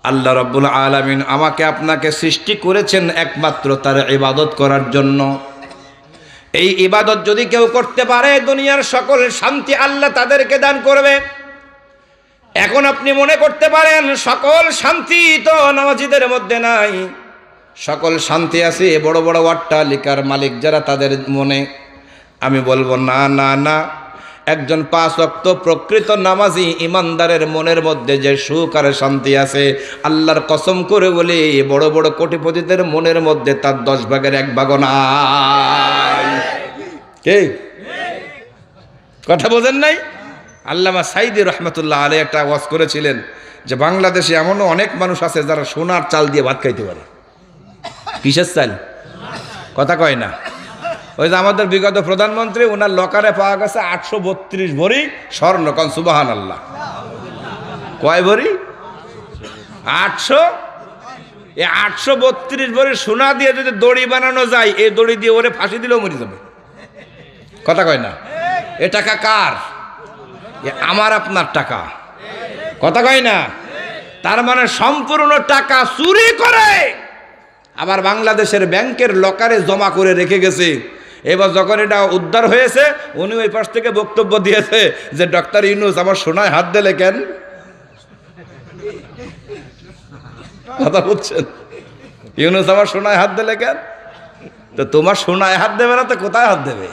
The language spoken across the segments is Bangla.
আল্লাহ রাব্বুল আলামিন আমাকে আপনাকে সৃষ্টি করেছেন একমাত্র তার ইবাদত করার জন্য। এই ইবাদত যদি কেউ করতে পারে দুনিয়ার সকল শান্তি আল্লাহ তাদেরকে দান করবে। এখন আপনি মনে করতে পারেন সকল শান্তি তো নামাজীদের মধ্যে নাই, সকল শান্তি আছে বড় বড় অট্টালিকার মালিক যারা তাদের মনে। আমি বলবো না না না, একজন 5 ওয়াক্ত প্রকৃত নামাজি ইমানদারের মনের মধ্যে যে সুখ আর শান্তি আছে, আল্লাহর কসম করে বলি বড় বড় কোটিপতিদের মনের মধ্যে তার 10 ভাগের 1 ভাগও নাই। কে কথা বোঝেন নাই? আল্লামা সাইদি রহমতুল্লাহ আলাইহি একটা ওয়াজ করেছিলেন যে বাংলাদেশে এমনও অনেক মানুষ আছে যারা সোনার চাল দিয়ে ভাত খাইতে পারে। কিসের চাল? কথা কয় না। ওই যে আমাদের বিগত প্রধানমন্ত্রী, ওনার লকারে পাওয়া গেছে 832 ভরি স্বর্ণ। কন সুবহানাল্লাহ। কয় ভরি? 800। এই 832 ভরি সোনা দিয়ে যদি দড়ি বানানো যায়, এই দড়ি দিয়ে ওরে ফাঁসি দিলেও মরে যাবে। কথা কয় না। এ টাকা কার? আমার আপনার টাকা। কথা কয় না। তার মানে সম্পূর্ণ টাকা চুরি করে আবার বাংলাদেশের ব্যাংকের লকারে জমা করে রেখে গেছে। এবার যখন এটা উদ্ধার হয়েছে, উনি ওই পাশ থেকে বক্তব্য দিয়েছে যে ডক্টর ইউনূস আমার সোনায় হাত দিলে কেন? কথা বুঝছেন? ইউনূস আমার সোনায় হাত দিলে কেন? তো তোমার সোনায় হাত দেবে না তো কোথায় হাত দেবে?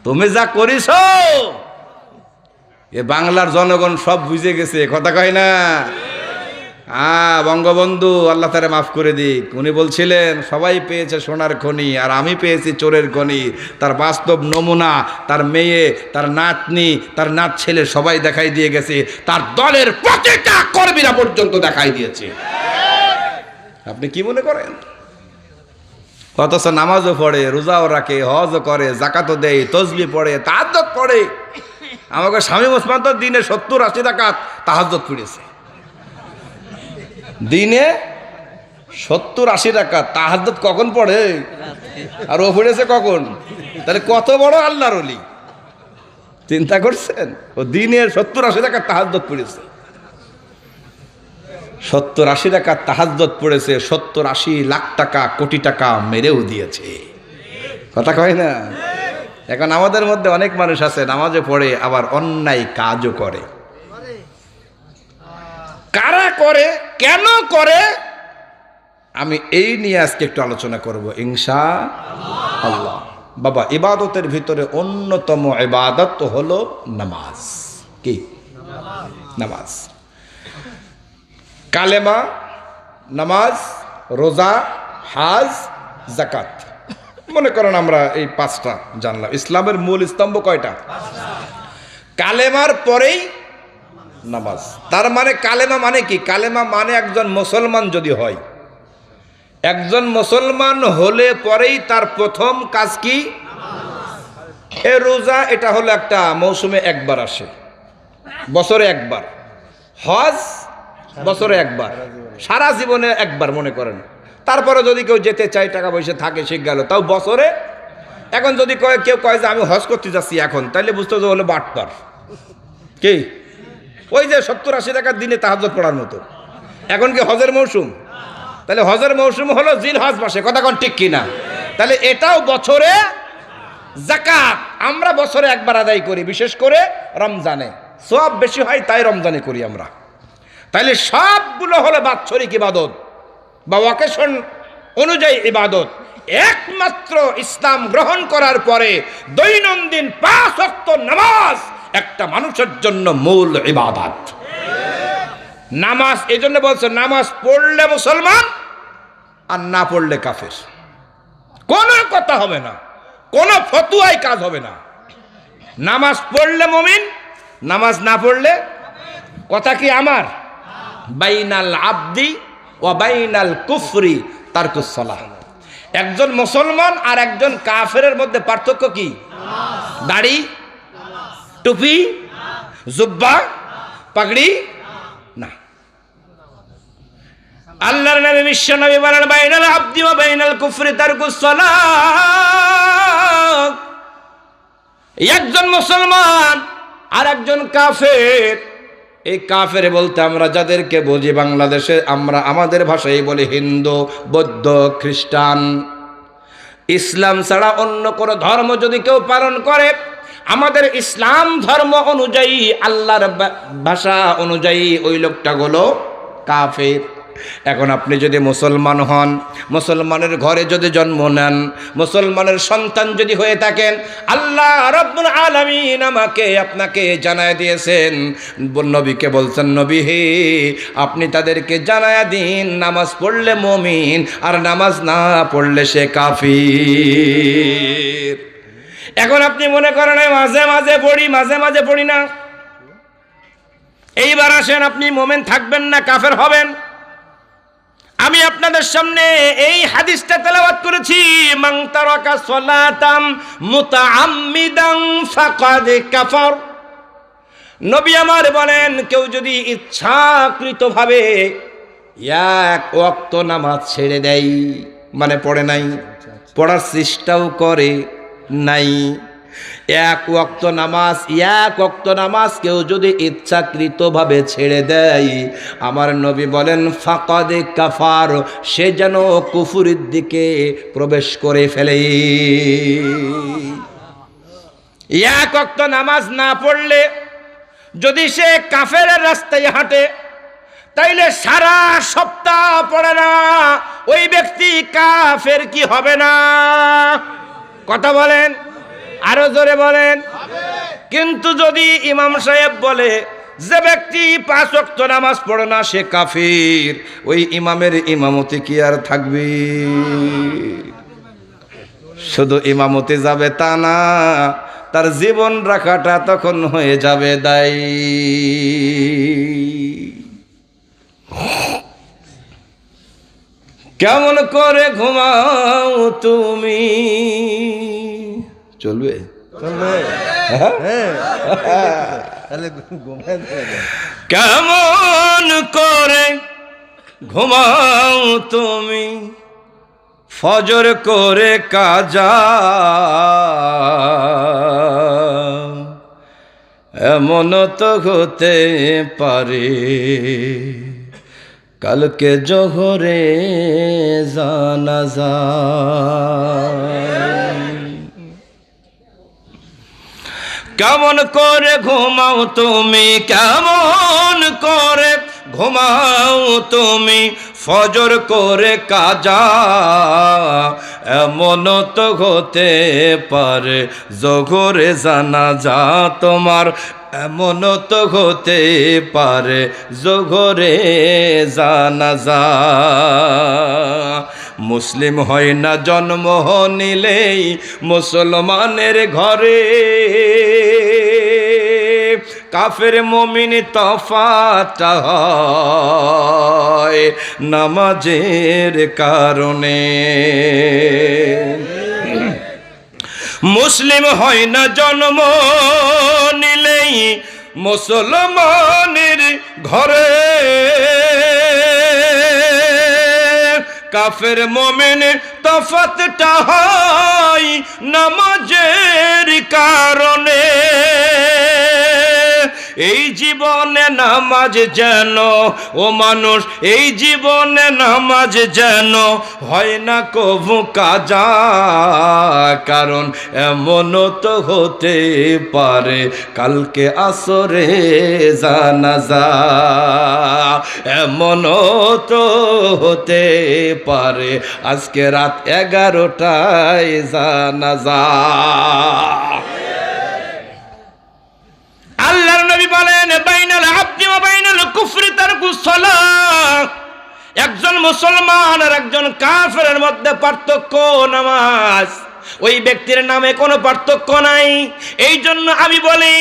তুমি যা করিস এ বাংলার জনগণ সব বুঝে গেছে। কথা কয় না। বঙ্গবন্ধু আল্লাহ তারে মাফ করে দিক, উনি বলছিলেন সবাই পেয়েছে সোনার খনি আর আমি পেয়েছি চোরের খনি। তার বাস্তব নমুনা তার মেয়ে, তার নাতনি, তার নাত ছেলে সবাই দেখাই দিয়ে গেছে, তার দলের প্রত্যেকটা কর্মীরা পর্যন্ত দেখাই দিয়েছে। আপনি কি মনে করেন? অথচ নামাজও পড়ে, রোজাও রাখে, হজও করে, জাকাতও দেয়, তসবিহ পড়ে, তাহাজ্জুদ পড়ে। আমাকে স্বামী ওসমান তো দিনে 70-80 রাকাত তাহাজ্জুদ পড়েছে। দিনে 70-80 রাকাত তাহাজ্জুদ কখন পড়ে? আর ও পড়েছে কখন? তাহলে কত বড় আল্লাহর ওলি, চিন্তা করছেন? ও দিনে 70-80 রাকাত তাহাজ্জুদ পড়েছে। 70-80 রাকাত তাহাজ্জুদ পড়েছে, 70-80 লাখ টাকা, কোটি টাকা মেরেও দিয়েছে। কথা কয় না। এখন আমাদের মধ্যে অনেক মানুষ আছে নামাজে পড়ে আবার অন্যায় কাজও করে। কারা করে, কেন করে, আমি এই নিয়ে আজকে একটু আলোচনা করব ইনশাআল্লাহ। বাবা, ইবাদতের ভিতরে অন্যতম ইবাদত হলো নামাজ। কি? নামাজ। কালেমা, নামাজ, রোজা, হজ, যাকাত। মনে করেন আমরা এই 5টা জানলাম। ইসলামের মূল স্তম্ভ কয়টা? কালেমার পরেই নামাজ। তার মানে কালেমা মানে কি? কালেমা মানে একজন মুসলমান যদি হয়, একজন মুসলমান হলে পরেই তার প্রথম কাজ কি? এ রোজা, এটা হলো একটা মৌসুমে একবার আসে, বছরে একবার। হজ বছরে একবার, সারা জীবনে একবার মনে করেন। তারপরে যদি কেউ যেতে চায়, টাকা পয়সা থাকে, শিখ গেল, তাও বছরে। এখন যদি কেউ কয় যে আমি হজ করতে যাচ্ছি এখন, তাইলে বুঝতে হলো বাটপার। কি? ওই যে 70-80 টাকার দিনে তাহাজ্জুদ পড়ার মতো। এখন কি হজের মৌসুম? তাহলে হজের মৌসুম হলো জিলহজ মাসে। কথা কোন ঠিক কিনা? তাহলে এটাও বছরে। যাকাত আমরা বছরে একবার আদায় করি, বিশেষ করে রমজানে সওয়াব বেশি হয়, তাই রমজানে করি আমরা। তাহলে সবগুলো হলো বাৎসরিক ইবাদত বা ওয়াকেশন অনুযায়ী ইবাদত। একমাত্র ইসলাম গ্রহণ করার পরে দৈনন্দিন 5 ওয়াক্ত নামাজ একটা মানুষের জন্য মূল ইবাদত। নামাজ এই জন্য বলছে, নামাজ পড়লে মুসলমান আর না পড়লে কাফের। কোনো কথা হবে না, কোনো ফতুয়ায় কাজ হবে না। নামাজ পড়লে মুমিন, নামাজ না পড়লে। কথা কি আমার? বাইনাল আবদি ওয়া বাইনাল কুফরি তারকুস সালাহ। একজন মুসলমান আর একজন কাফেরের মধ্যে পার্থক্য কি? দাড়ি, টুপি, জুব্বা, পাগড়ি না। আল্লাহর নবী বিশ্ব নবী বলেন বাইনাল আবদি ওয়া বাইনাল কুফরি তারকুস সালাহ। একজন মুসলমান আর একজন কাফের, এই কাফের বলতে আমরা যাদেরকে বুঝি বাংলাদেশে আমরা আমাদের ভাষায় বলি হিন্দু, বৌদ্ধ, খ্রিস্টান। ইসলাম ছাড়া অন্য কোনো ধর্ম যদি কেউ পালন করে, আমাদের ইসলাম ধর্ম অনুযায়ী, আল্লাহর ভাষা অনুযায়ী ওই লোকটা হলো কাফের। এখন আপনি যদি মুসলমান হন, মুসলমানের ঘরে যদি জন্ম নেন, মুসলমানের সন্তান যদি হয়ে থাকেন, আল্লাহ রাব্বুল আলামিন আমাকে আপনাকে জানায় দিয়েছেন, নবীকে বলছেন, নবী হে আপনি তাদেরকে জানায়া দিন নামাজ পড়লে মুমিন আর নামাজ না পড়লে সে কাফির। এখন আপনি মনে করেন মাঝে মাঝে পড়ি, মাঝে মাঝে পড়ি না। এইবার আসেন, আপনি মুমিন থাকবেন না কাফের হবেন? আমি আপনাদের সামনে এই হাদিসটা তেলাওয়াত করেছি, মান তারাকা সালাতাম মুতাআম্মিদান ফাকাদ কাফার। নবী আমার বলেন, কেউ যদি ইচ্ছাকৃতভাবে এক ওয়াক্ত নামাজ ছেড়ে দেয়, মানে পড়ে নাই, পড়ার চেষ্টাও করে নাই, এক ওয়াক্ত নামাজ কেউ যদি ইচ্ছাকৃতভাবে ছেড়ে দেয়, আমার নবী বলেন ফাকাদ কাফার, সে যেন কুফুরের দিকে প্রবেশ করে ফেলে। এক ওয়াক্ত নামাজ না পড়লে যদি সে কাফেরের রাস্তায় হাঁটে, তাইলে সারা সপ্তাহ পড়ে না, ওই ব্যক্তি কাফের কি হবে না? কথা বলেন, আরো জোরে বলেন। কিন্তু যদি ইমাম সাহেব বলে যে ব্যক্তি 5 ওয়াক্ত নামাজ পড়ে না সে কাফির, ওই ইমামের ইমামতি কি আর থাকবে? শুধু ইমামতি যাবে তা না, তার জীবন রাখাটা তখন হয়ে যাবে দায়ী। কেমন করে ঘুমাও তুমি? চলবে? কেমন করে ঘুমাও তুমি ফজর করে কাজা, এমন তো হতে পারে কালকে জোহরে জানাজা। কেমন করে ঘুমাও তুমি, কেমন করে ঘুমাও তুমি ফজর করে কাজা, এমন তো হতে পারে জোহরে জানাজা তোমার, এমন তো হতে পারে জোহরে জানাজা। মুসলিম হয় না জন্ম নিলেই মুসলমানের ঘরে, কাফের মুমিন তফাৎ হয় নামাজের কারণে। মুসলিম হয় না জন্ম নিলেই মুসলমানের ঘরে, কাফের মুমিন তফাৎটা হয় নামাজের কারণে। এই জীবনে নামাজ যেন ও মানুষ, এই জীবনে নামাজ যেন হয় না কভু কাজা, কারণ এমন তো হতে পারে কালকে আসরে জানাজা, এমন তো হতে পারে আজকে রাত 11টায় জানাজা। আল্লাহর নবী বলেন, বাইনাল আবদি ওয়া বাইনাল কুফরি তারকুস সালাহ। একজন মুসলমান আর একজন কাফেরের মধ্যে পার্থক্য নামাজ। ওই ব্যক্তির নামে কোনো পার্থক্য নাই। এই জন্য আমি বলি,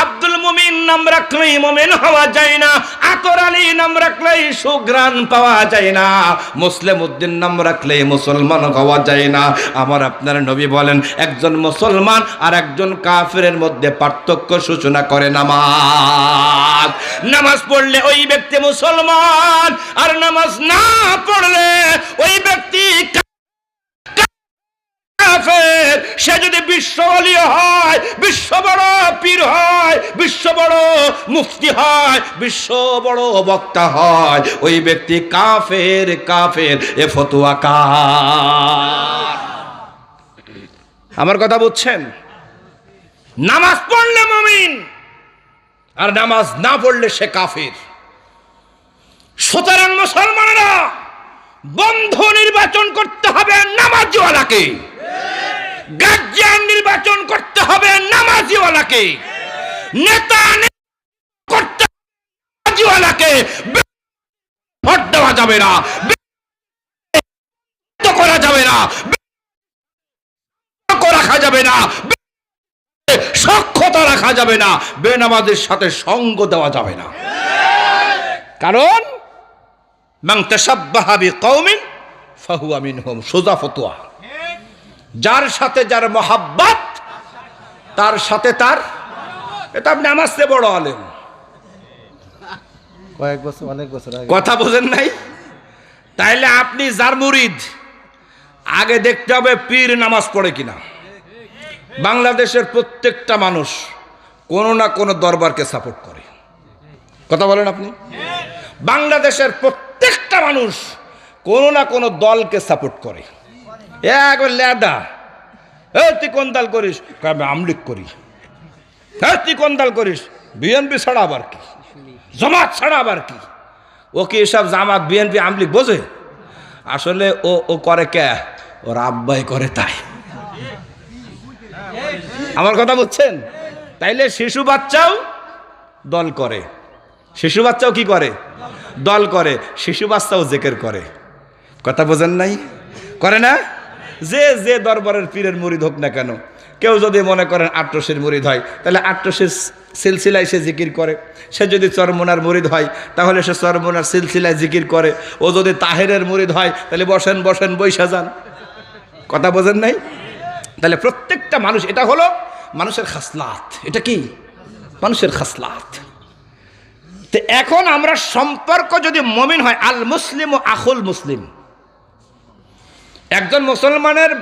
আব্দুল মুমিন নাম রাখলেই মুমিন হওয়া যায় না, আতর আলী নাম রাখলেই সুঘ্রাণ পাওয়া যায় না, মুসলিম উদ্দিন নাম রাখলেই মুসলমান হওয়া যায় না। আমার আপনার নবী বলেন, একজন মুসলমান আর একজন কাফেরের মধ্যে পার্থক্য সূচনা করে নামাজ। নামাজ পড়লে ওই ব্যক্তি মুসলমান, আর নামাজ না পড়লে ওই ব্যক্তি কাফের, সে যদি বিশ্ব ওলি হয়, বিশ্ব বড় পীর হয়, বিশ্ব বড় মুফতি হয়, বিশ্ব বড় বক্তা হয়, ওই ব্যক্তি কাফের। কাফের এ ফতোয়া কার? আমার কথা বুঝছেন? নামাজ পড়লে মুমিন, আর নামাজ না পড়লে সে কাফের। সুতরাং মুসলমানেরা, বন্ধু নির্বাচন করতে হবে নামাজিওয়ালাকে, গার্জিয়ান নির্বাচন করতে হবে নামাজিওয়ালাকে, নেতা করতে হবে নামাজিওয়ালাকে। ভোট দেওয়া যাবে না, করা যাবে না, রাখা যাবে না, সখ্যতা রাখা যাবে না, বেনামাজের সাথে সঙ্গ দেওয়া যাবে না। কারণ মান তাশাব্বাহা বিকওমিন ফাহুয়া মিনহুম, সোজা ফতোয়া। যার সাথে যার মহাব্বত, তার সাথে তার। এটা আপনি আমার চেয়ে বড় আলেম, কয়েক বছর অনেক বছর আগে। কথা বোঝেন নাই? তাইলে আপনি যার মুরিদ, আগে দেখতে হবে পীর নামাজ পড়ে কিনা। বাংলাদেশের প্রত্যেকটা মানুষ কোনো না কোনো দরবারকে সাপোর্ট করে, কথা বলেন আপনি? বাংলাদেশের প্রত্যেকটা মানুষ কোনো না কোনো দলকে সাপোর্ট করে। এক লেদা, তুই কোন দল করিস? আমি আমলিগ করি। তুই কোন দল করিস? বিএনপি ছাড়া আবার কি, জামাত ছাড়া আবার কি। ও কি এসব জামাত বিএনপি আমলিগ বোঝে? আসলে ও করে কে? ওর আব্বাই করে তাই। আমার কথা বুঝছেন? তাইলে শিশু বাচ্চাও দল করে, শিশু বাচ্চাও কি করে? দল করে। শিশু বাচ্চাও জিকির করে, কথা বোঝেন নাই? করে না? যে যে দরবারের পীরের মুরিদ হোক না কেন, কেউ যদি মনে করেন আট্রসের মুরিদ হয়, তাহলে আট্রসের সিলসিলায় সে জিকির করে। সে যদি চরমোনার মুরিদ হয়, তাহলে সে চরমোনার সিলসিলায় জিকির করে। ও যদি তাহেরের মুরিদ হয়, তাহলে বসেন বসেন বৈশা যান, কথা বোঝেন নাই? তাহলে প্রত্যেকটা মানুষ, এটা হলো মানুষের খাসলাত। এটা কি? মানুষের খাসলাত। তো এখন আমরা সম্পর্ক যদি মুমিন হয়, আল মুসলিম ও আখুল মুসলিম, একজন মুসলমানের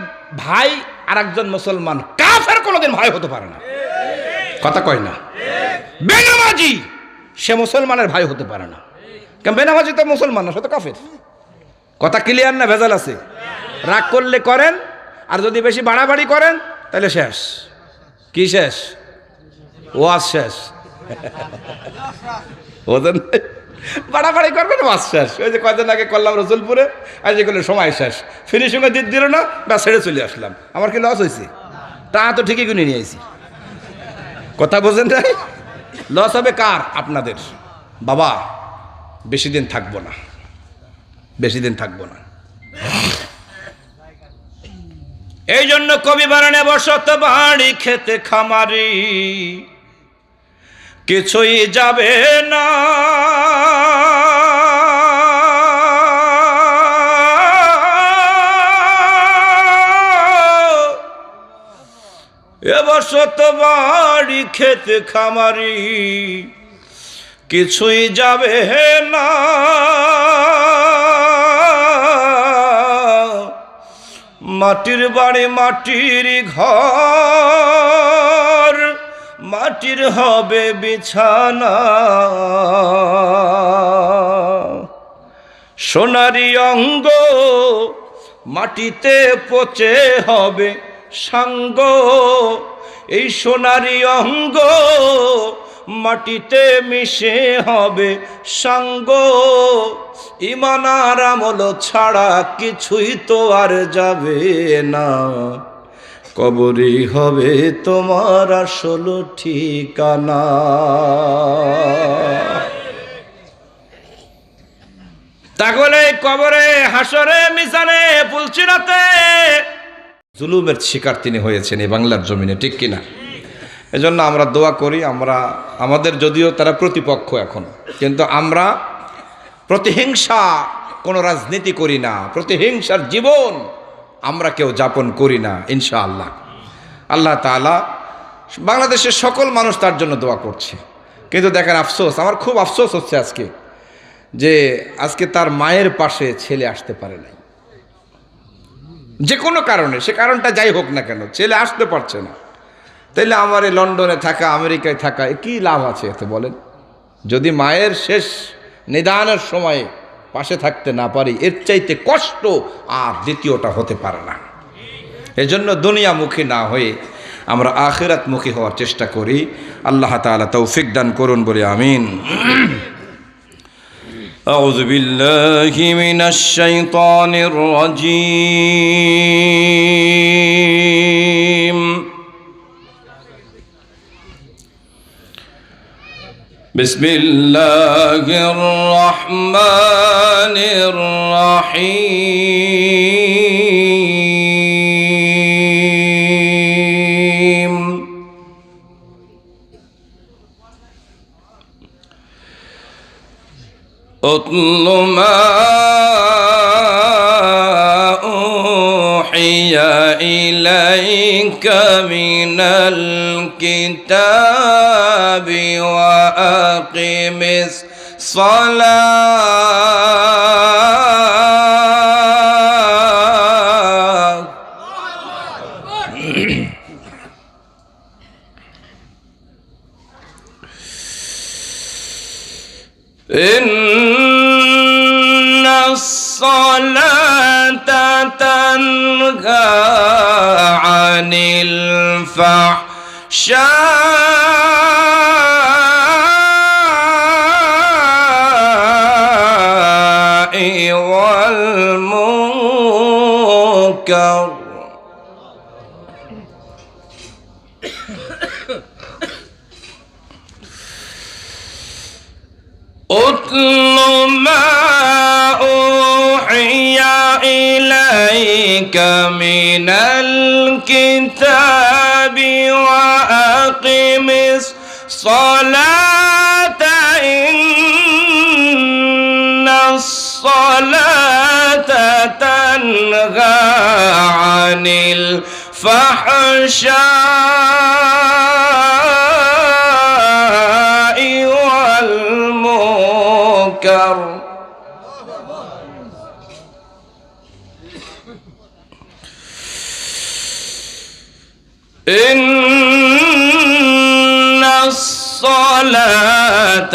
ভাই আর একজন মুসলমান কাফের কোনোদিন ভাই হতে পারে না, কথা কয় না? বেনামাজি সে মুসলমানের ভাই হতে পারে না, কারণ বেনামাজি তো মুসলমান না, সে তো কাফের। কথা ক্লিয়ার না? ভেজাল আছে? রাগ করলে করেন, আর যদি বেশি বাড়াবাড়ি করেন তাহলে শেষ। কি শেষ? ওয়াজ শেষ। ওদের বাড়াবাড়ি করবেন, ওয়াজ শেষ। ওই যে কয়দিন আগে করলাম রসুলপুরে, আর যেগুলো সময় শেষ, ফিনিশিংয়ে দিতে দিল না, বা ছেড়ে চলে আসলাম। আমার কি লস হয়েছে? তা তো ঠিকই কিনে নিয়ে আইছি, কথা বোঝেন নাই? লস হবে কার? আপনাদের। বাবা বেশি দিন থাকবো না, বেশি দিন থাকবো না। এই জন্য কবি বানানে বসত বাড়ি খেতে খামারি, কিছুই যাবে না। এ বসত বাড়ি খেতে খামারি, কিছুই যাবে না। মাটির বাড়ি মাটির ঘর, মাটির হবে বিছানা। সোনারি অঙ্গ মাটিতে পচে হবে সাঙ্গ। এই সোনারি অঙ্গ মাটিতে মিশে হবে সাঙ্গ। ঈমান আর আমল ছাড়া কিছুই তো আর যাবে না, কবরই হবে তোমার আসল ঠিকানা। তাহলে কবরে, হাসরে, মিজানে, পুলসিরাতে জুলুমের শিকার তিনি হয়েছেন এই বাংলার জমিনে, ঠিক কিনা? এজন্য আমরা দোয়া করি। আমাদের যদিও তারা প্রতিপক্ষ এখন, কিন্তু আমরা প্রতিহিংসা কোনো রাজনীতি করি না, প্রতিহিংসার জীবন আমরা কেউ যাপন করি না ইনশাআল্লাহ। আল্লাহ তাআলা বাংলাদেশের সকল মানুষ তার জন্য দোয়া করছে। কিন্তু দেখেন আফসোস, আমার খুব আফসোস হচ্ছে আজকে, যে আজকে তার মায়ের পাশে ছেলে আসতে পারে নাই। যে কোনো কারণে, সে কারণটা যাই হোক না কেন, ছেলে আসতে পারছে না, তাইলে আমার এই লন্ডনে থাকা, আমেরিকায় থাকা, কি লাভ আছে এতে বলেন? যদি মায়ের শেষ নিদানের সময়ে পাশে থাকতে না পারি, এর চাইতে কষ্ট আর দ্বিতীয়টা হতে পারে না। এজন্য দুনিয়ামুখী না হয়ে আমরা আখিরাতমুখী হওয়ার চেষ্টা করি। আল্লাহ তাআলা তৌফিক দান করুন বলে আমিন। আউযু বিল্লাহি মিনাশ শাইতানির রাজীম। বিসমিল্লাহির রহমানির রহিম। উতলু মা উহিয়া ইলাইকা মিনাল কিতাবি ওয়া আকিমিস সালাহ। ইন্নাস সালাতা তানহা আনিল ফাহশাই ওয়াল মুনকার। أتل ما أوحي إليك من الكتاب وأقم الصلاة إن الصلاة تنهى عن الفحشاء والمنكر. إن الصلاة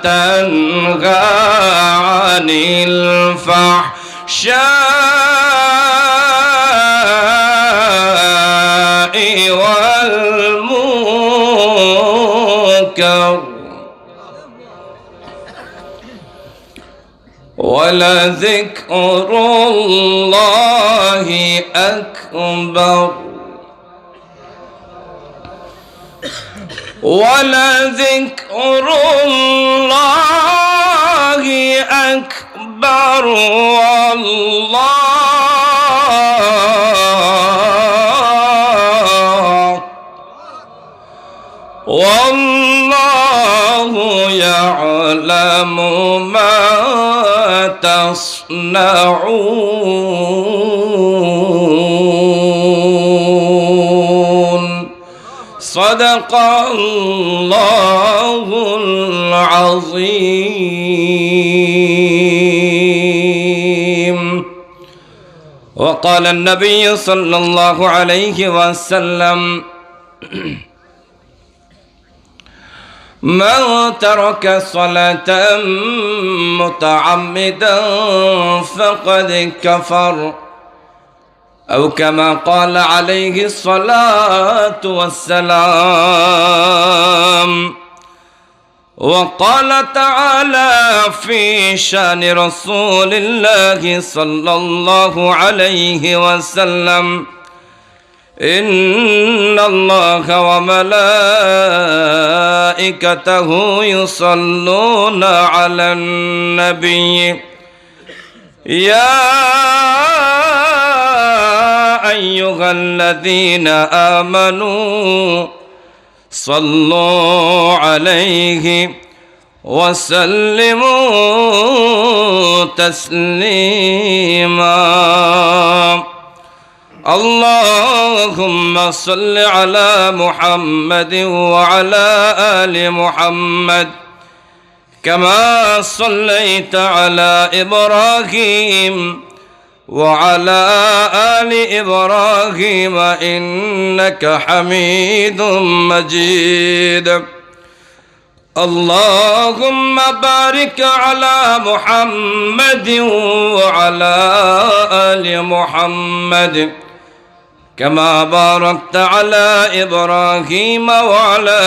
تنهى عن الفحشاء والمنكر ولذكر الله أكبر ولذكر الله أكبر والله يعلم ما تصنعون. صدق الله العظيم. وقال النبي صلى الله عليه وسلم من ترك صلاة متعمدا فقد كفر أو كما قال عليه الصلاة والسلام. وقال تعالى في شأن رسول الله صلى الله عليه وسلم إن الله وملائكته يصلون على النبي يا أيها الذين آمنوا صلوا عليه وسلموا تسليما. اللهم صل على محمد وعلى آل محمد كما صليت على إبراهيم وعلى آل إبراهيم إنك حميد مجيد اللهم بارك على محمد وعلى آل محمد كما باركت على إبراهيم وعلى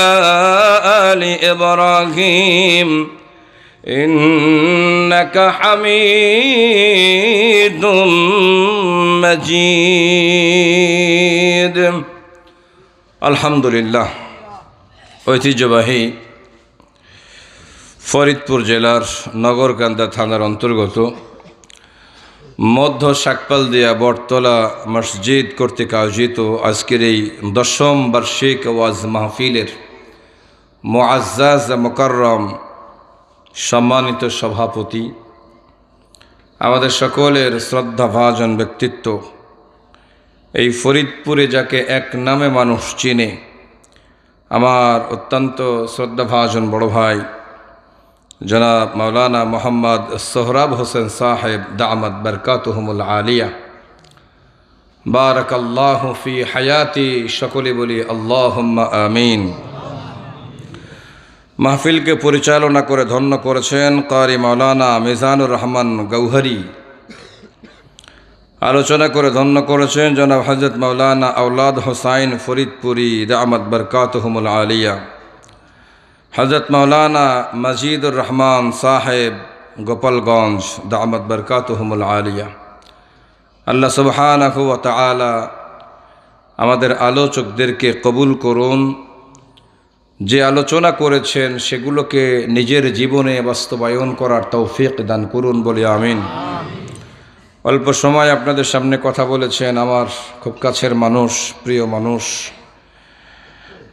آل إبراهيم إنك حميد مجيد الحمد لله ঐতিহ্যবাহী ফরিদপুর জেলার নগরকান্দা থানার অন্তর্গত মধ্য শাকপালদিয়া বটতলা মসজিদ কর্তৃক আয়োজিত আজকের এই 10ম বার্ষিক ওয়াজ মাহফিলের মুআজ্জাজ মুকাররম সম্মানিত সভাপতি, আমাদের সকলের শ্রদ্ধাভাজন ব্যক্তিত্ব, এই ফরিদপুরে যাকে এক নামে মানুষ চিনে, আমার অত্যন্ত শ্রদ্ধাভাজন বড় ভাই জনাব মাওলানা মোহাম্মদ সোহরাব হোসেন সাহেব দামাত বরকাতুহুমুল আলিয়া, বারাকাল্লাহু ফি হায়াতি, সকলে বলি আল্লাহুম্মা আমিন। মাহফিলকে পরিচালনা করে ধন্য করেছেন কারি মাওলানা মিজানুর রহমান গৌহরী, আলোচনা করে ধন্য করেছেন জনাব হযরত মাওলানা আওলাদ হোসাইন ফরিদপুরি দামাত বরকাতুহুমুল আলিয়া, হযরত মাওলানা মজিদুর রহমান সাহেব গোপালগঞ্জ দামাত বরকাতুহুমুল আলিয়া। আল্লাহ সুবহানাহু ওয়া তাআলা আমাদের আলোচকদেরকে কবুল করুন, যে আলোচনা করেছেন সেগুলোকে নিজের জীবনে বাস্তবায়ন করার তৌফিক দান করুন বলি আমিন। অল্প সময় আপনাদের সামনে কথা বলেছেন আমার খুব কাছের মানুষ, প্রিয় মানুষ,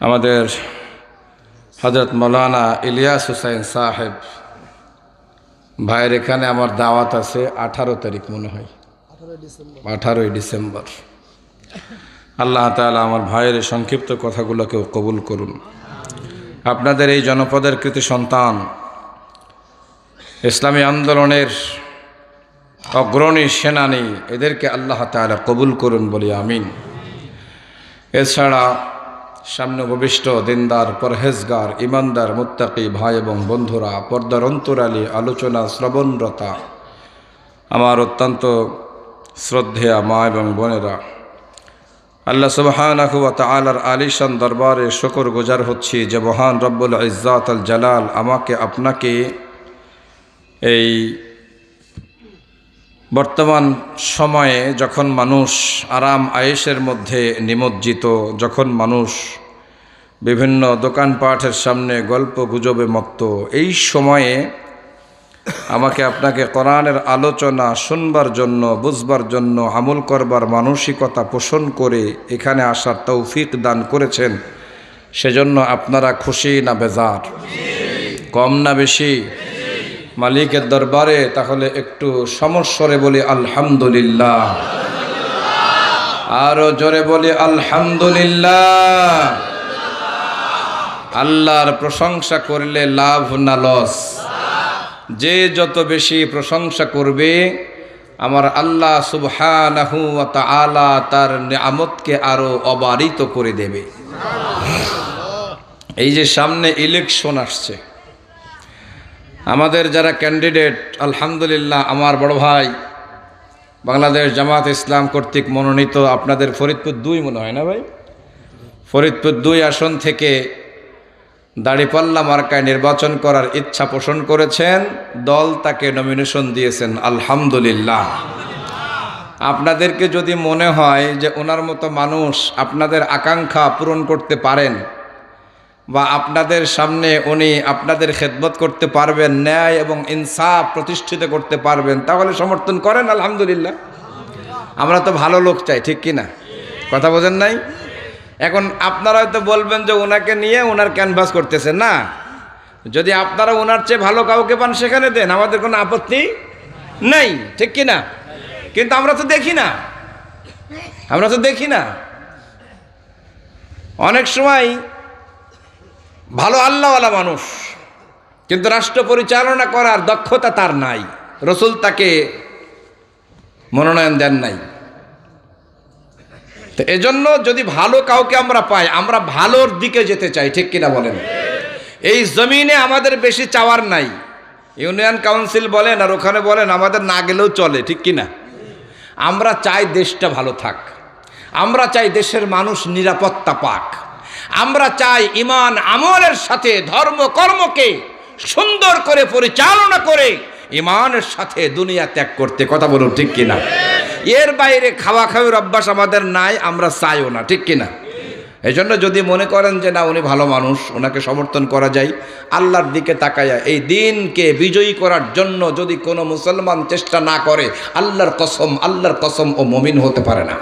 আমাদের হযরত মাওলানা ইলিয়াস হুসাইন সাহেব ভাইয়ের। এখানে আমার দাওয়াত আছে 18 তারিখ, মনে হয় 18ই ডিসেম্বর। আল্লাহ তাআলা আমার ভাইয়ের সংক্ষিপ্ত কথাগুলোকেও কবুল করুন। আপনাদের এই জনপদের কৃতি সন্তান, ইসলামী আন্দোলনের অগ্রণী সেনানী, এদেরকে আল্লাহ তাআলা কবুল করুন বলি আমিন। এছাড়া সামনে উপবিষ্ট দিনদার, পরহেজগার, ইমানদার, মুত্তাকি ভাই এবং বন্ধুরা, পর্দার অন্তরালী আলোচনা শ্রবণরতা আমার অত্যন্ত শ্রদ্ধেয়া মা এবং বোনেরা, আল্লাহ সুবহানাহু ওয়া তাআলার আলিশান দরবারে শুকর গুজার হচ্ছি যে মহান রব্বুল ইজ্জাত আল জালাল আমাকে আপনাকে এই বর্তমান সময়ে, যখন মানুষ আরাম আয়েশের মধ্যে নিমজ্জিত, যখন মানুষ বিভিন্ন দোকানপাটের সামনে গল্প গুজবে মত্ত, এই সময়ে আমাকে আপনাকে কোরআনের আলোচনা শুনবার জন্য, বুঝবার জন্য, আমল করবার মানসিকতা পোষণ করে এখানে আসার তৌফিক দান করেছেন। সেজন্য আপনারা খুশি না বেজার? কম না বেশি? মালিকের দরবারে তাহলে একটু সমস্বরে বলি আলহামদুলিল্লাহ, আরো জোরে বলি আলহামদুলিল্লাহ। আল্লাহর প্রশংসা করলে লাভ না লস? যে যত বেশি প্রশংসা করবে আমার আল্লাহ সুবহানাহু ওয়া তাআলা তার নিয়ামতকে আরো অবারিত করে দেবে। এই যে সামনে ইলেকশন আসছে, আমাদের যারা ক্যান্ডিডেট, আলহামদুলিল্লাহ আমার বড় ভাই বাংলাদেশ জামাত ইসলাম কর্তৃক মনোনীত, আপনাদের ফরিদপুর 2 মনে হয় না ভাই, ফরিদপুর 2 আসন থেকে দাড়িপাল্লা মার্কায় নির্বাচন করার ইচ্ছা পোষণ করেছেন, দল তাকে নমিনেশন দিয়েছেন, আলহামদুলিল্লাহ। আপনাদেরকে যদি মনে হয় যে ওনার মতো মানুষ আপনাদের আকাঙ্ক্ষা পূরণ করতে পারেন বা আপনাদের সামনে উনি আপনাদের খেদমত করতে পারবেন, ন্যায় এবং ইনসাফ প্রতিষ্ঠিত করতে পারবেন, তাহলে সমর্থন করেন আলহামদুলিল্লাহ। আমরা তো ভালো লোক চাই, ঠিক কি না? কথা বোঝেন নাই? এখন আপনারা হয়তো বলবেন যে ওনাকে নিয়ে ওনার ক্যানভাস করতেছেন না, যদি আপনারা ওনার চেয়ে ভালো কাউকে পান সেখানে দেন, আমাদের কোনো আপত্তি নেই, ঠিক কি না? কিন্তু আমরা তো দেখি না, অনেক সময় ভালো আল্লাহওয়ালা মানুষ কিন্তু রাষ্ট্র পরিচালনা করার দক্ষতা তার নাই। রসুল তাকে মনোনয়ন দেন নাই। তো এজন্য যদি ভালো কাউকে আমরা পাই, আমরা ভালোর দিকে যেতে চাই, ঠিক কিনা বলেন? এই জমিনে আমাদের বেশি চাওয়ার নাই। ইউনিয়ন কাউন্সিল বলেন আর ওখানে বলেন, আমাদের না গেলেও চলে, ঠিক কিনা? আমরা চাই দেশটা ভালো থাক, আমরা চাই দেশের মানুষ নিরাপত্তা পাক, আমরা চাই ঈমান আমলের সাথে ধর্ম কর্মকে সুন্দর করে পরিচালনা করে ঈমানের সাথে দুনিয়া ত্যাগ করতে। কথা বলুন, ঠিক কিনা? এর বাইরে খাওয়া খাওয়ার অভ্যাস আমাদের নাই, আমরা চাইও না, ঠিক কিনা? এই জন্য যদি মনে করেন যে না উনি ভালো মানুষ, ওনাকে সমর্থন করা যায়, আল্লাহর দিকে তাকাইয়া এই দিনকে বিজয়ী করার জন্য যদি কোনো মুসলমান চেষ্টা না করে, আল্লাহর কসম ও মুমিন হতে পারে না।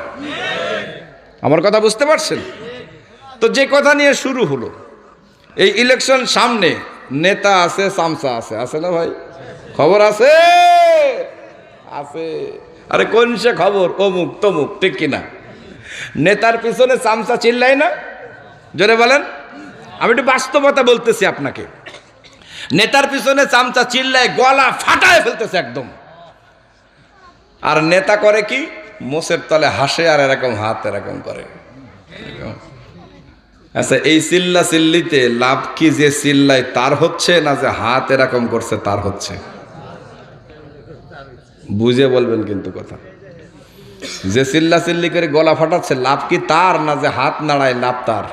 আমার কথা বুঝতে পারছেন? তো যে কথা নিয়ে শুরু হলো, এই ইলেকশন সামনে, নেতা আছে, চামচা আছে, আছে না ভাই? খবর আছে আছে। আরে কোন সে খবর? অমুক তমুক, ঠিক কিনা? নেতার পিছনে চামচা চিল্লাই না? জোরে বলেন। আমি একটু বাস্তবতা বলতেছি আপনাকে। নেতার পিছনে চামচা চিল্লায়, গলা ফাটায় ফেলতেছে একদম। আর নেতা করে কি? মোষের তলে হাসে আর এরকম হাত এরকম করে। আচ্ছা, এই চিল্লা চিল্লিতে লাভ কি? যে চিল্লায় তার হচ্ছে, না যে হাত এরকম করছে তার হচ্ছে? বুঝে বলবেন কিন্তু কথা। যে চিল্লা চিল্লি করে গলা ফাটাচ্ছে, লাভ কি তার, না যে হাত নাড়ায় লাভ তার?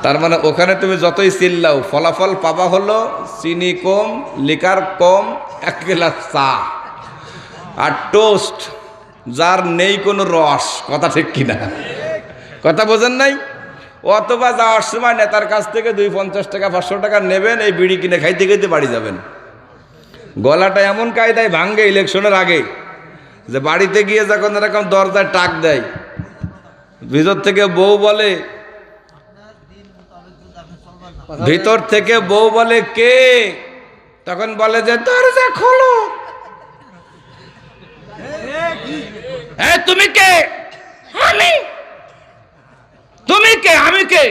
তার মানে ওখানে তুমি যতই চিল্লাও, ফলাফল পাবা হলো চিনি কম, লিকার কম, 1 গ্লাস চা আর টোস্ট, যার নেই কোনো রস। কথা ঠিক কিনা? কথা বোঝেন নাই? অথবা যাওয়ার সময় নেতার কাছ থেকে 250 টাকা 500 টাকা নেবেন, এই বিড়ি কিনে খাইতে খাইতে বাড়ি যাবেন। গলাটা এমন কায়দায় ভাঙ্গে ইলেকশনের আগে যে বাড়িতে গিয়ে যখন এরকম দরজায় টাক দেয়, ভিতর থেকে বউ বলে, ভিতর থেকে বউ বলে কে? তখন বলে যে দরজা খোলো। তুমি কে? আমি। তুমি কে? আমি কে?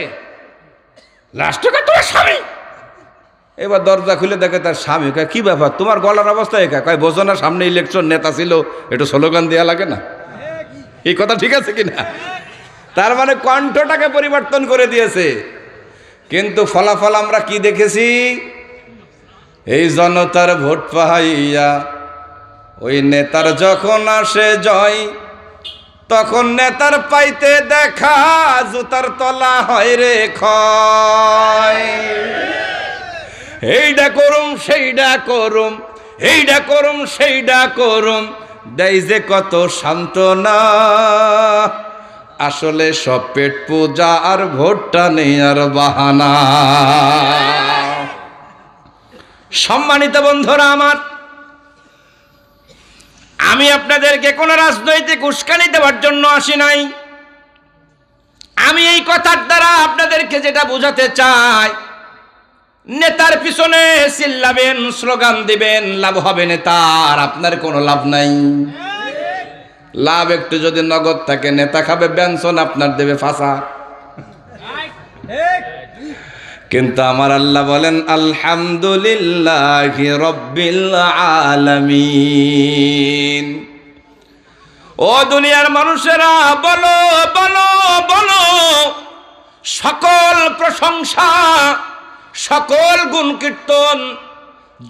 লাস্টে তোমার স্বামী। এবার দরজা খুলে দেখে তার স্বামী। কি ব্যাপার, তোমার গলার অবস্থা একা? কয় বোঝো না, সামনে ইলেকশন, নেতা ছিল, একটু স্লোগান দেওয়া লাগে না? এই কথা ঠিক আছে কিনা? তার মানে কণ্ঠটাকে পরিবর্তন করে দিয়েছে। কিন্তু ফলাফল আমরা কি দেখেছি? এই জনতার ভোট পাইয়া ওই নেতার যখন আসে জয়, তখন নেতার পাইতে দেখা জুতার তলা হয় রে ক্ষয়। এইডা করুম সেইডা করুম, এইডা করুম সেইডা করুম, দেয় যে কত সান্ত্বনা। আসলে সব পেট পূজা আর ভোটটা নেই আর বাহানা। সম্মানিত বন্ধুরা আমার, আমি আপনাদেরকে কোনো রাজনৈতিক উস্কানি দেওয়ার জন্য আসি নাই। আমি এই কথার দ্বারা আপনাদেরকে যেটা বোঝাতে চাই, নেতার পিছনে চিল্লাবেন, স্লোগান দিবেন, লাভ হবে নেতার, আপনার কোনো লাভ নাই। লাভ একটু যদি নগদ থাকে, নেতা খাবে বেনসন, আপনার দেবে ফাঁসা। কিন্তু আমার আল্লাহ বলেন আলহামদুলিল্লাহি রাব্বিল আলামিন। ও দুনিয়ার মানুষেরা, বলো বলো বলো, সকল প্রশংসা, সকল গুণ কীর্তন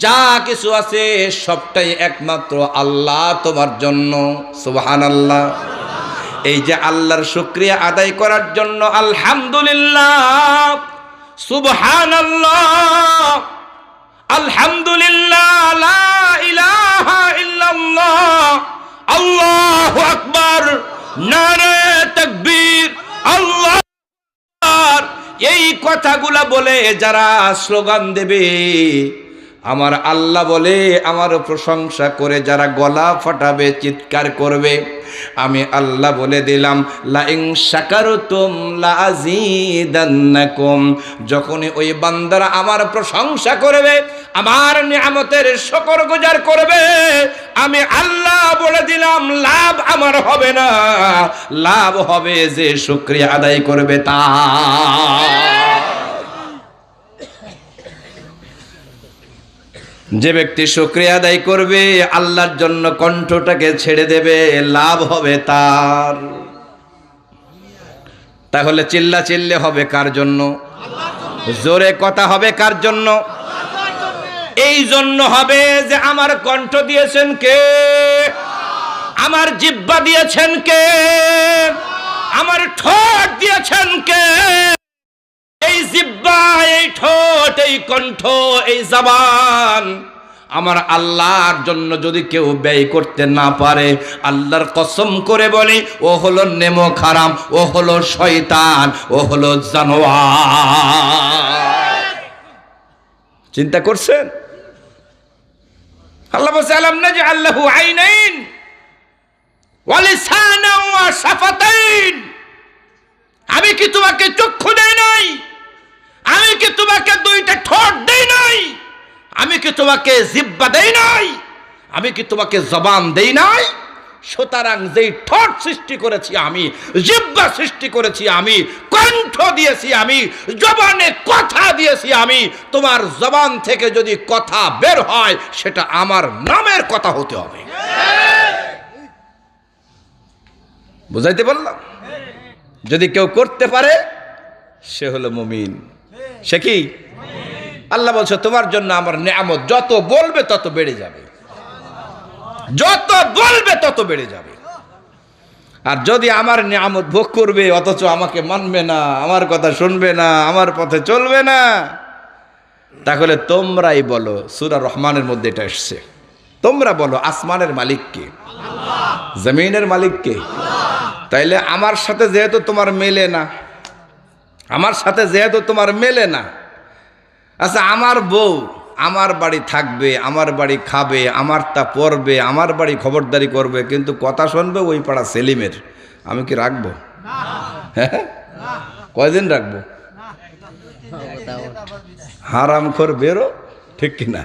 যা কিছু আছে সবটাই একমাত্র আল্লাহ তোমার জন্য। সুবহানাল্লাহ। এই যে আল্লাহর শুকরিয়া আদায় করার জন্য আলহামদুলিল্লাহ, সুবহানাল্লাহ, আলহামদুলিল্লাহ, লা ইলাহা ইল্লাল্লাহ, আল্লাহু আকবার, নারে তাকবীর, আল্লাহ। এই কথাগুলা বলে যারা স্লোগান দেবে, আমার আল্লাহ বলে আমার প্রশংসা করে যারা গলা ফাটাবে, চিৎকার করবে, আমি আল্লাহ বলে দিলাম লা ইন শাকারতুম লা আযীদান্নাকুম। যখনই ওই বান্দারা আমার প্রশংসা করবে, আমার নিয়ামতের শুকরগুজার করবে, আমি আল্লাহ বলে দিলাম লাভ আমার হবে না, লাভ হবে যে শুকরিয়া আদায় করবে তা। যে ব্যক্তি শুকরিয়া আদায় করবে, আল্লাহর জন্য কণ্ঠটাকে ছেড়ে দেবে, লাভ হবে তার। তাহলে চিল্লা চিল্লে হবে কার জন্য? জোরে কথা হবে কার জন্য? এই জন্য হবে যে আমার কণ্ঠ দিয়েছেন কে? আমার জিহ্বা দিয়েছেন কে? আমার ঠোঁট দিয়েছেন কে? এই জিহ্বা, এই ঠোঁট, এই কণ্ঠ, এই জবান আমার আল্লাহর জন্য যদি কেউ ব্যয় করতে না পারে, আল্লাহর কসম করে বলি, ও হলো নেমক হারাম, ও হলো শয়তান, ও হলো জানোয়ার। চিন্তা করছেন? আল্লাহ বলছে আলাম নাজআল লাহু আইনাইন ওয়া লিসানান ওয়া শাফাতাইন। আমি কি তোমাকে চক্ষু দেই নাই? আমি কি তোমাকে দুইটা ঠোঁট দেই নাই? আমি কি তোমাকে জিহ্বা দেই নাই? আমি কি তোমাকে জবান দেই নাই? সুতরাং যেই ঠোঁট সৃষ্টি করেছি আমি, জিহ্বা সৃষ্টি করেছি আমি, কণ্ঠ দিয়েছি আমি, জবানে কথা দিয়েছি আমি, তোমার জবান থেকে যদি কথা বের হয় সেটা আমার নামের কথা হতে হবে। বুঝাইতে পারলাম? যদি কেউ করতে পারে সে হলো মুমিন। সে কি? আল্লাহ বলছে তোমার জন্য আমার নিয়ামত যত বলবে তত বেড়ে যাবে, যত বলবে তত বেড়ে যাবে। আর যদি আমার নিয়ামত ভোগ করবে অথচ আমাকে মানবে না, আমার কথা শুনবে না, আমার পথে চলবে না, তাহলে তোমরাই বলো, সূরা রহমানের মধ্যে এটা এসছে, তোমরা বলো আসমানের মালিক কে? জমিনের মালিক কে? তাইলে আমার সাথে যেহেতু তোমার মেলে না, আমার সাথে যেহেতু তোমার মেলে না, আচ্ছা আমার বউ আমার বাড়ি থাকবে, আমার বাড়ি খাবে, আমার তা পড়বে, আমার বাড়ি খবরদারি করবে, কিন্তু কথা শুনবে ওই পাড়া সেলিমের, আমি কি রাখবো? হ্যাঁ, কয়দিন রাখবো? হারামখোর বেরো, ঠিক কিনা?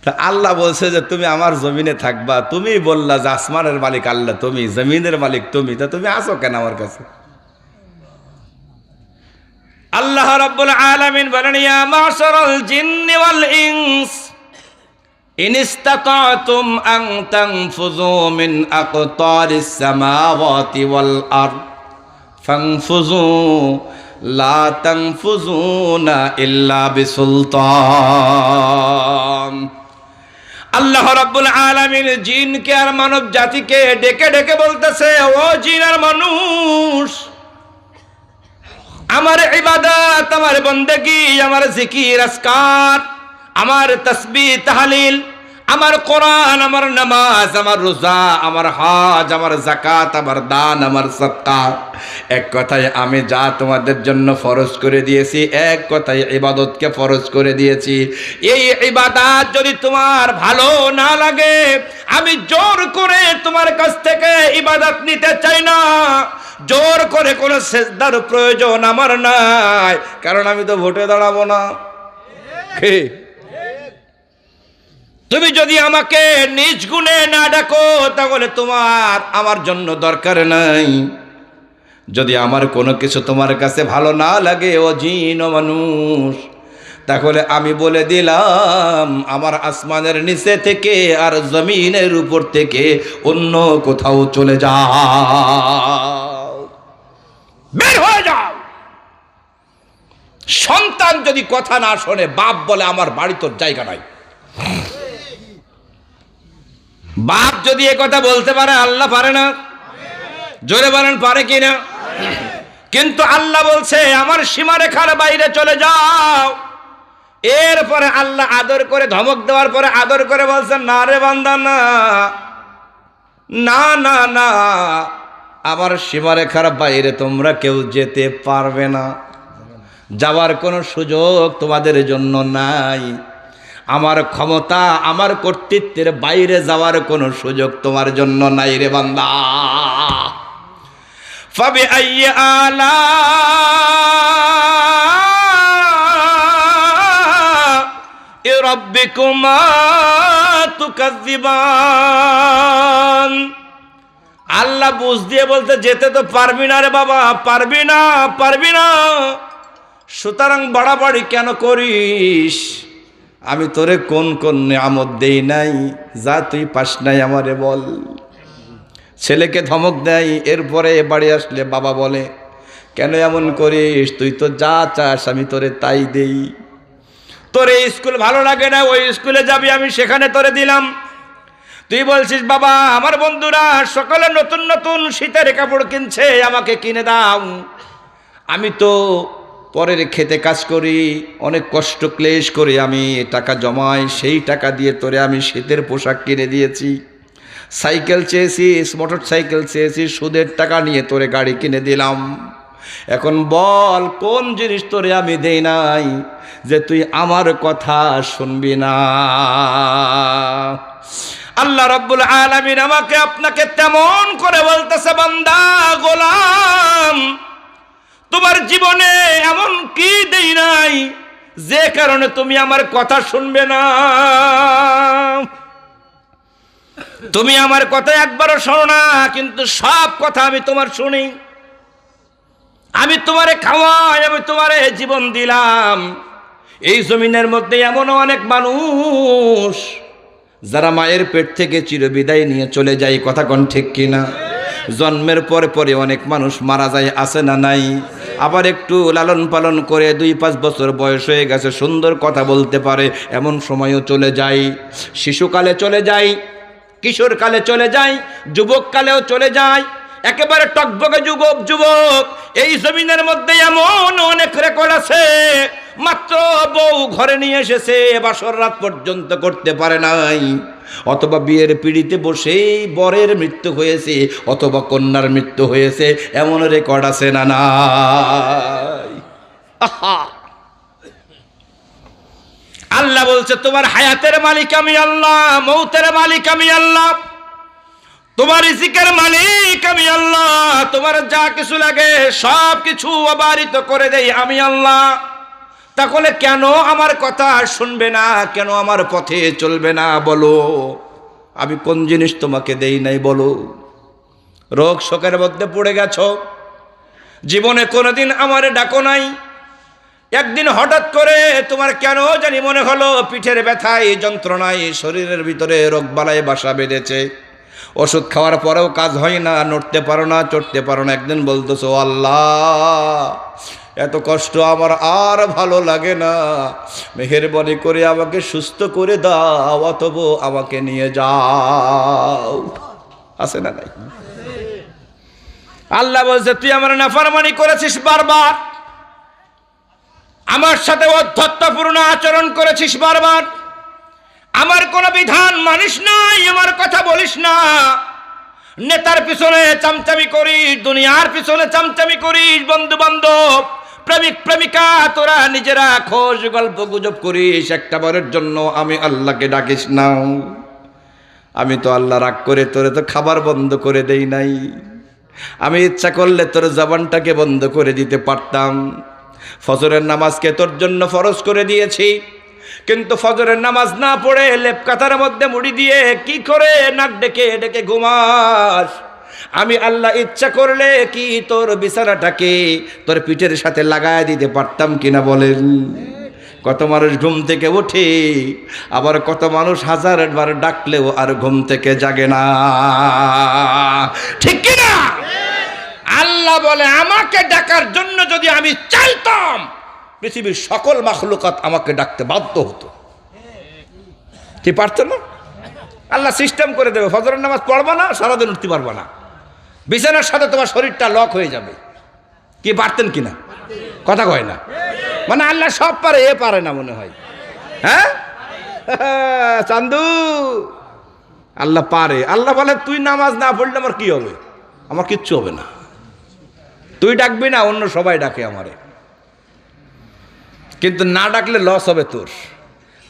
তা আল্লাহ বলছে যে তুমি আমার জমিনে থাকবা, তুমি বললা যে আসমানের মালিক আল্লাহ তুমি, জমিনের মালিক তুমি, তা তুমি আসো কেন আমার কাছে? আল্লাহ রাব্বুল আলামিন বলেন, ইয়া মাশারাল জিন্নি ওয়াল ইনস ইন ইসতাতাতুম আন তানফুযু মিন আকতারিস সামাওয়াতি ওয়াল আরদ ফানফুযু লা তানফুযুনা ইল্লা বিসুলতান। আল্লাহ রাব্বুল আলামিন জিনকে আর মানব জাতিকে ডেকে ডেকে বলতেছে, ও জিন আর মানুষ, আমার ইবাদত, আমার বন্দেগি, আমার জিকির আজকার, আমার তাসবিহ তাহলিল, আমার কোরআন, আমার নামাজ, আমার রোজা, আমার হজ, আমার যাকাত, আমার দান, আমার সাদকা, এক কথায় আমি যা তোমাদের জন্য ফরজ করে দিয়েছি, এক কথায় ইবাদতকে ফরজ করে দিয়েছি। এই ইবাদত যদি তোমার ভালো না লাগে, আমি জোর করে তোমার কাছ থেকে ইবাদত নিতে চাই না, জোর করে কোনো সেজদার প্রয়োজন আমার নাই, কারণ আমি তো ভোটে দাঁড়াবো না। তুমি যদি আমাকে নিজ গুণে না ডাকো তাহলে তোমার আমার জন্য দরকার নাই। যদি আমার কোনো কিছু তোমার কাছে ভালো না লাগে ও জিন ও মানুষ, তাহলে আমি বলে দিলাম আমার আসমানের নিচে থেকে আর জমিনের উপর থেকে অন্য কোথাও চলে যাও, বের হয়ে যাও। সন্তান যদি কথা না শোনে, বাপ বলে আমার বাড়ি তোর জায়গা নাই, বাপ যদি এ কথা বলতে পারে, আল্লাহ পারে না? জোরে বলেন পারে কিনা? কিন্তু আল্লাহ বলছে আমার সীমারেখার বাইরে চলে যাও। এরপরে আল্লাহ আদর করে ধমক দেওয়ার পরে আদর করে বলছেন, না রে বান্দা, না না না না, আমার সীমারেখার বাইরে তোমরা কেউ যেতে পারবে না, যাওয়ার কোনো সুযোগ তোমাদের জন্য নাই। আমার ক্ষমতা, আমার কর্তৃত্বের বাইরে যাওয়ার কোনো সুযোগ তোমার জন্য নাই রে বান্দা। ফাবিআইয়ি আলা'i রাব্বিকুমা তুকাজ্জিবান। আল্লাহ বুঝ দিয়ে বলতে, যেতে তো পারবি না রে বাবা, পারবি না, পারবি না, সুতরাং বাড়াবাড়ি কেন করিস? আমি তোরে কোন কোন নিয়ামত দেই নাই, যা তুই পাস নাই আমারে বল। ছেলেকে ধমক দেয়, এরপরে বাড়ি আসলে বাবা বলে, কেন এমন করিস, তুই তো যা চাস আমি তোরে তাই দেই। তোর এই স্কুল ভালো লাগে না, ওই স্কুলে যাবি, আমি সেখানে তোরে দিলাম। তুই বলছিস বাবা আমার বন্ধুরা সকালে নতুন নতুন শীতের কাপড় কিনছে, আমাকে কিনে দাও। আমি তো পরের খেতে কাজ করি, অনেক কষ্ট ক্লেশ করে আমি টাকা জমাই, সেই টাকা দিয়ে তোরে আমি শীতের পোশাক কিনে দিয়েছি। সাইকেল চেয়েছিস, মোটর সাইকেল চেয়েছিস, সুদের টাকা নিয়ে তোরে গাড়ি কিনে দিলাম। এখন বল কোন জিনিস তোরে আমি দেই নাই যে তুই আমার কথা শুনবি না? আল্লাহ রাব্বুল আলামিন আমাকে আপনাকে তেমন করে বলতেছে, বান্দা গোলাম তোমার জীবনে এমন কি দেই নাই যে কারণে তুমি আমার কথা শুনবে না? তুমি আমার কথা একবারও শোনো না, কিন্তু সব কথা আমি তোমার শুনি। আমি তোমারে খাওয়াই, আমি তোমারে জীবন দিলাম। এই জমিনের মধ্যে এমন অনেক মানুষ যারা মায়ের পেট থেকে চিরবিদায় নিয়ে চলে যায়, কথা কোন ঠিক কিনা? জন্মের পরে পরে অনেক মানুষ মারা যায়, আছে না নাই? আবার একটু লালন পালন করে 2-5 বছর বয়স হয়ে গেছে, সুন্দর কথা বলতে পারে, এমন সময়ও চলে যায়। শিশুকালে চলে যায়, কিশোরকালে চলে যায়, যুবককালেও চলে যায়, একেবারে টকবকে যুবক। এই জমিনের মধ্যে এমন অনেক রেকর্ড আছে, মাত্র বউ ঘরে নিয়ে এসেছে, বাসর রাত পর্যন্ত করতে পারে নাই, অথবা বিয়ের পিড়িতে বসেই বরের মৃত্যু হয়েছে, অথবা কন্যার মৃত্যু হয়েছে, এমন রেকর্ড আছে না নাই? আল্লাহ বলছে তোমার হায়াতের মালিক আমি আল্লাহ, মৌতের মালিক আমি আল্লাহ, তোমার রিজিকের মালিক আমি আল্লাহ, তোমার যা কিছু লাগে সব কিছু অবারিত করে দেই আমি আল্লাহ। তাহলে কেন আমার কথা শুনবে না, কেন আমার পথে চলবে না বলো? আমি কোন জিনিস তোমাকে দেই নাই বলো? রোগ শোকের মধ্যে পড়ে গেছো, জীবনে কোনোদিন আমারে ডাকো নাই, একদিন হঠাৎ করে তোমার কেন জানি মনে হলো পিঠের ব্যথায়, যন্ত্রণায়, শরীরের ভিতরে রোগবালাই বাসা বেঁধেছে, ওষুধ খাওয়ার পরেও কাজ হয় না, নড়তে পারো না, চড়তে পারো না, একদিন বলতেছো আল্লাহ এত কষ্ট আমার আর ভালো লাগে না, মেহেরবানি করে আমাকে সুস্থ করে দাও, অথবা আমাকে নিয়ে যাও। আছে না নাই? আল্লাহ বলছে তুই আমার নাফরমানি করেছিস বারবার, আমার সাথে অধ্যত্বপূর্ণ আচরণ করেছিস বারবার, আমার কোন বিধান মানিস নাই, আমার কথা বলিস না, নেতার পিছনে চামচামি করিস, দুনিয়ার পিছনে চামচামি করিস, বন্ধু বান্ধব, প্রেমিক প্রেমিকা তোরা নিজেরা খোঁজ গল্প গুজব করিস, একটা বারের জন্য আমি আল্লাহকে ডাকিস না। আমি তো আল্লাহ রাগ করে তোরে তো খাবার বন্ধ করে দেই নাই, আমি ইচ্ছা করলে তোর জবানটাকে বন্ধ করে দিতে পারতাম। ফজরের নামাজকে তোর জন্য ফরজ করে দিয়েছি, কিন্তু ফজরের নামাজ না পড়ে লেপ কাতার মধ্যে মুড়ি দিয়ে কি করে নাক ডেকে ডেকে ঘুমাস? আমি আল্লাহ ইচ্ছা করলে কি তোর বিছানাটাকে তোর পিঠের সাথে লাগায় দিতে পারতাম কিনা বলেন? কত মানুষ ঘুম থেকে ওঠে, আবার কত মানুষ 1000বার ডাকলেও আর ঘুম থেকে জাগে না, ঠিক কিনা? আল্লাহ বলে আমাকে ডাকার জন্য যদি আমি চাইতাম, পৃথিবীর সকল মাখলুকাত আমাকে ডাকতে বাধ্য হতো, কি পারতো না? আল্লাহ সিস্টেম করে দেবে, ফজরের নামাজ পড়বা না, সারাদিন উঠতে পারবা না, বিছানার সাথে তোমার শরীরটা লক হয়ে যাবে। কি পারতেন কিনা? কথা কয় না, মানে আল্লাহ সব পারে, এ পারে না মনে হয়। হ্যাঁ চান্দু, আল্লাহ পারে। আল্লাহ বলে তুই নামাজ না পড়লে আমার কি হবে? আমার কিচ্ছু হবে না, তুই ডাকবি না, অন্য সবাই ডাকে আমারে, কিন্তু না ডাকলে লস হবে তোর,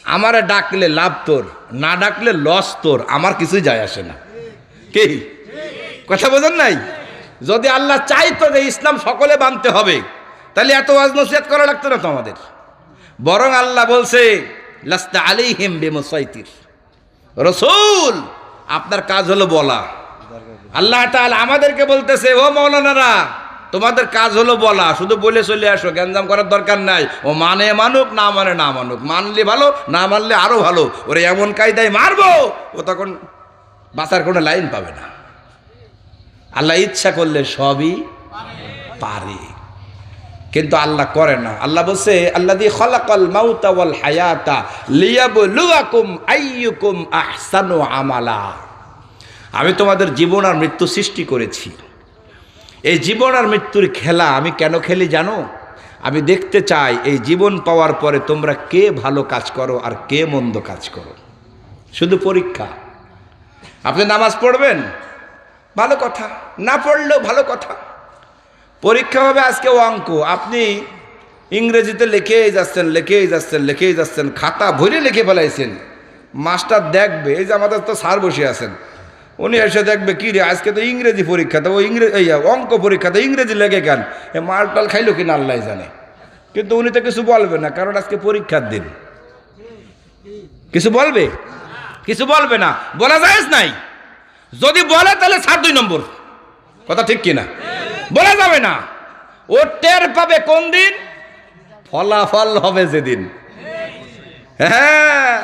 আমারে ডাকলে লাভ তোর, না ডাকলে লস তোর, আমার কিছুই যায় আসে না। কি কথা বোঝেন নাই? যদি আল্লাহ চাইতো যে ইসলাম সকলে মানতে হবে, তাহলে এত ওয়াজ নসিহত করা লাগতো না তো আমাদের। বরং আল্লাহ বলছে লাস্তা আলাইহিম বিমুসাইতির, রাসূল আপনার কাজ হলো বলা। আল্লাহ তাআলা আমাদেরকে বলতেছে ও মাওলানারা তোমাদের কাজ হলো বলা, শুধু বলে চলে আসো, গ্যাঞ্জাম করার দরকার নাই। ও মানে মানুক, না মানে না মানুক, মানলে ভালো, না মানলে আরো ভালো, ওরে এমন কায়দায় মারবো ও তখন বাঁচার কোনো লাইন পাবে না। আল্লাহ ইচ্ছা করলে সবই পারে, কিন্তু আল্লাহ করে না। আল্লাহ বলছে আল্লাযী খালাকাল মাউতা ওয়াল হায়াতা লিয়াবলুয়াকুম আইয়ুকুম আহসানু আমালা। আমি তোমাদের জীবন আর মৃত্যু সৃষ্টি করেছি। এই জীবন আর মৃত্যুর খেলা আমি কেন খেলি জানো? আমি দেখতে চাই এই জীবন পাওয়ার পরে তোমরা কে ভালো কাজ করো আর কে মন্দ কাজ করো। শুধু পরীক্ষা। আপনি নামাজ পড়বেন, ভালো কথা, না পড়লেও ভালো কথা। পরীক্ষা হবে আজকে অঙ্ক, আপনি ইংরেজিতে লিখেই যাচ্ছেন, খাতা ভরে লিখে ফেলাইছেন। মাস্টার দেখবে, এই যে আমাদের তো স্যার বসে আছেন, উনি এসে দেখবে কি রে আজকে তো ইংরেজি পরীক্ষা, তো অঙ্ক পরীক্ষা, তো ইংরেজি লেগে কেন, এ মালটাল খাইলো কিনা আল্লাহ জানে। কিন্তু উনি তো কিছু বলবে না, কারণ আজকে পরীক্ষার দিন। কিছু বলবে না, বলা যায় নাই। যদি বলে তাহলে 7-2 নম্বর, কথা ঠিক কিনা? বলা যাবে না। ও টের পাবে কোন দিন? ফলাফল হবে যেদিন। হ্যাঁ,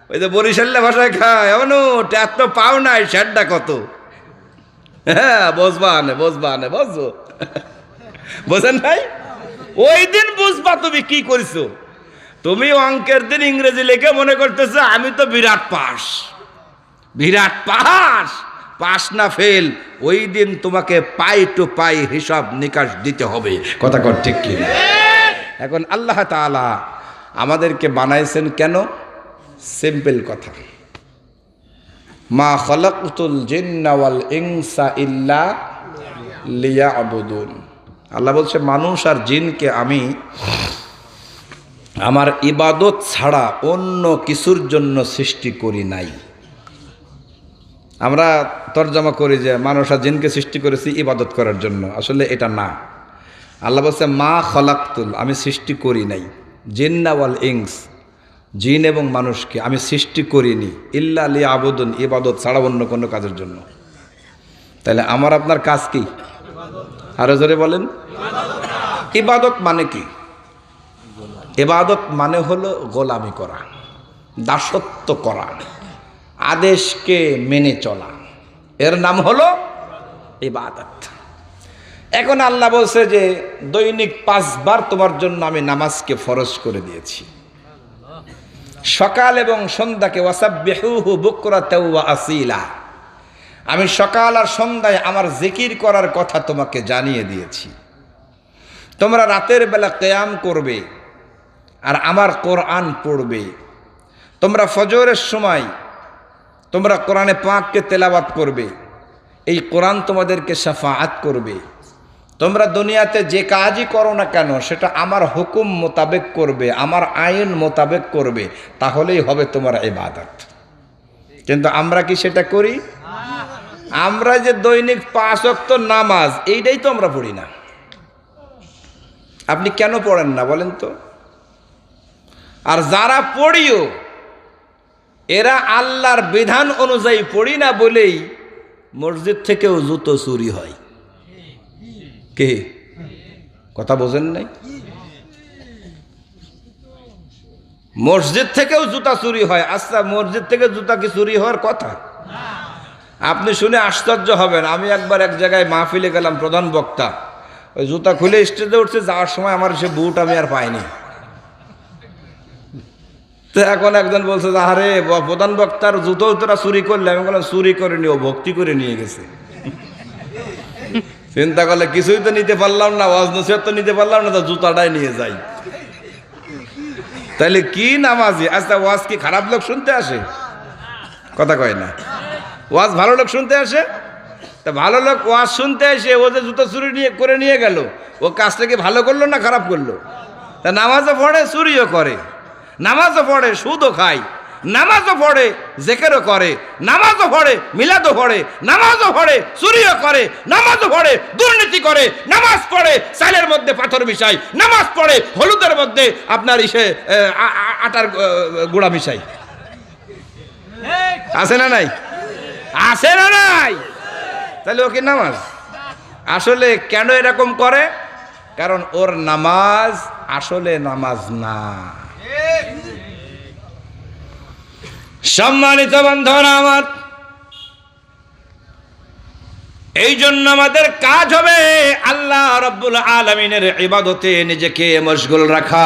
ওই যে বরিশাল্লা ভাষায় খায়, এমন ট্যাপ তো পাও নাই, সেটটা কত। হ্যাঁ, বসবো বোঝেন নাই? ওই দিন বুঝবা তুমি কি করেছো। তুমি অঙ্কের দিন ইংরেজি লিখে মনে করতেছো আমি তো বিরাট পাস না ফেল। ওই দিন তোমাকে পাই টু পাই হিসাব নিকাশ দিতে হবে, কথা কর ঠিক কি? এখন আল্লাহ তাআলা আমাদেরকে বানাইছেন কেন? সিম্পল কথা, মা খালাকতুল জিন্না ওয়াল ইনসা ইল্লা লিয়াবুদুন। আল্লাহ বলছে মানুষ আর জিনকে আমি আমার ইবাদত ছাড়া অন্য কিছুর জন্য সৃষ্টি করি নাই। আমরা তরজমা করি যে মানুষ আর জিনকে সৃষ্টি করেছি ইবাদত করার জন্য, আসলে এটা না। আল্লাহ বলছে মা খালাকতুল, আমি সৃষ্টি করি নাই, জিন্না ওয়াল ইনস, জিন এবং মানুষকে আমি সৃষ্টি করিনি, ইল্লা লিয়াবুদুন, ইবাদত ছাড়া অন্য কোনো কাজের জন্য। তাহলে আমার আপনার কাজ কি? আরো জোরে বলেন। ইবাদত মানে কি? ইবাদত মানে হলো গোলামি করা, দাসত্ব করা, আদেশকে মেনে চলা, এর নাম হলো ইবাদত। এখন আল্লাহ বলছে যে দৈনিক 5 বার তোমার জন্য আমি নামাজকে ফরজ করে দিয়েছি, সকাল এবং সন্ধ্যাকে। ওয়াসাব্বিহুহু বুকরাতাও ওয়া আসিলা, আমি সকাল আর সন্ধ্যায় আমার জিকির করার কথা তোমাকে জানিয়ে দিয়েছি। তোমরা রাতের বেলা কিয়াম করবে আর আমার কোরআন পড়বে। তোমরা ফজরের সময় তোমরা কোরআনে পাককে তেলাওয়াত করবে, এই কোরআন তোমাদেরকে শাফাআত করবে। তোমরা দুনিয়াতে যে কাজই করো না কেন সেটা আমার হুকুম মোতাবেক করবে, আমার আইন মোতাবেক করবে, তাহলেই হবে তোমার ইবাদত। কিন্তু আমরা কি সেটা করি? আমরা যে দৈনিক 5 ওয়াক্ত নামাজ, এইটাই তো আমরা পড়ি না। আপনি কেন পড়েন না বলেন তো? আর যারা পড়িও এরা আল্লাহর বিধান অনুযায়ী পড়ি না বলেই মসজিদ থেকেও জুতো চুরি হয়। কে কথা বোঝেন নাই? মসজিদ থেকেও জুতা চুরি হয়। আচ্ছা, মসজিদ থেকে জুতা কি চুরি হওয়ার কথা? আপনি শুনে আশ্চর্য হবেন। আমি একবার এক জায়গায় মাহফিলে গেলাম, প্রধান বক্তা, ওই জুতা খুলে স্টেজে উঠছে, যাওয়ার সময় আমার সে বুট আমি আর পাইনি। তো এখন একজন বলছে যে আরে প্রধান বক্তার জুতো তোরা চুরি করলে। আমি বললাম চুরি করে নিও, ভক্তি করে নিয়ে গেছে। চিন্তা করলে কিছুই তো নিতে পারলাম না, ওয়াজ নসিহত তো নিতে পারলাম না, তো জুতাটাই নিয়ে যাই। তাহলে কি নামাজি? আচ্ছা, ওয়াজ কি খারাপ লোক শুনতে আসে? কথা কয় না। ওয়াজ ভালো লোক শুনতে আসে। তা ভালো লোক ওয়াজ শুনতে এসে ও যে জুতো চুরি করে নিয়ে গেল, ও কাজটা কি ভালো করলো না খারাপ করলো? তা নামাজও পড়ে, চুরিও করে, নামাজও পড়ে, সুদও খায়, নামাজও পড়ে, জিকিরও করে, নামাজও পড়ে, মিলাদও পড়ে, নামাজও পড়ে, চুরিও করে, নামাজও পড়ে, দুর্নীতি করে, নামাজ পড়ে চালের মধ্যে পাথর মিশাই, নামাজ পড়ে হলুদের মধ্যে আপনার আটার গুঁড়া মিশাই। আছে না নাই? আছে না নাই? তাহলে ও কি নামাজ? আসলে কেন এরকম করে? কারণ ওর নামাজ আসলে নামাজ না। সম্মানিত বন্ধুরা আমার, এই জন্য আমাদের কাজ হবে আল্লাহ রাব্বুল আলামিনের ইবাদতে নিজেকে মশগুল রাখা।